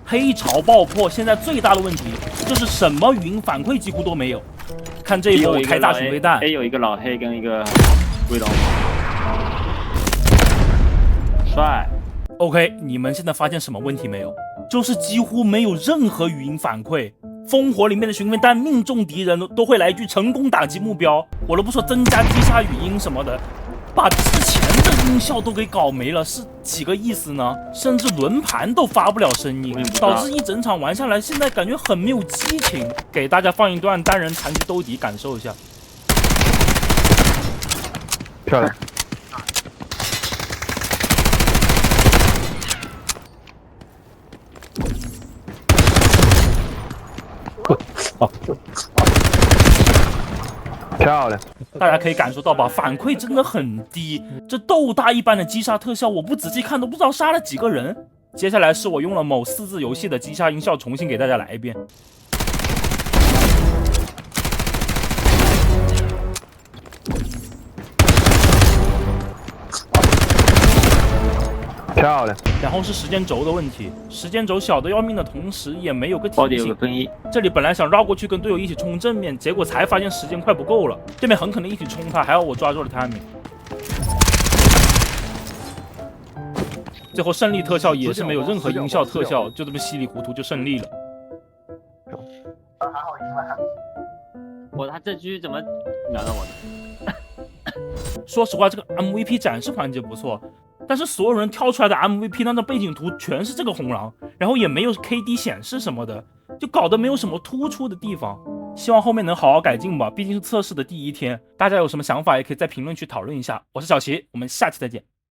黑潮爆破现在最大的问题就是什么语音反馈几乎都没有。看这一波我开大巡飞弹 ，A 有一个老黑跟一个威龙，帅。OK， 你们现在发现什么问题没有？就是几乎没有任何语音反馈。烽火里面的巡飞弹命中敌人都会来一句成功打击目标，我都不说增加击杀语音什么的，把之前的音效都给搞没了，是几个意思呢？甚至轮盘都发不了声音，导致一整场玩下来，现在感觉很没有激情。给大家放一段单人残局兜底，感受一下。漂亮。漂亮！大家可以感受到吧，反馈真的很低，这豆大一般的击杀特效，我不仔细看都不知道杀了几个人。接下来是我用了某4字游戏的击杀音效，重新给大家来一遍。漂亮。然后是时间轴的问题，时间轴小的要命的同时，也没有个包底提醒。有个分一，这里本来想绕过去跟队友一起冲正面，结果才发现时间快不够了，对面很可能一起冲他，还要我抓住了 timing。最后胜利特效也是没有任何音效特效，就这么稀里糊涂就胜利了。他这局怎么秒到我的？说实话，这个 MVP 展示环节不错，但是所有人挑出来的 MVP 那张背景图全是这个红狼，然后也没有 KD 显示什么的，就搞得没有什么突出的地方。希望后面能好好改进吧，毕竟是测试的第1天。大家有什么想法也可以在评论区讨论一下。我是小齐，我们下期再见。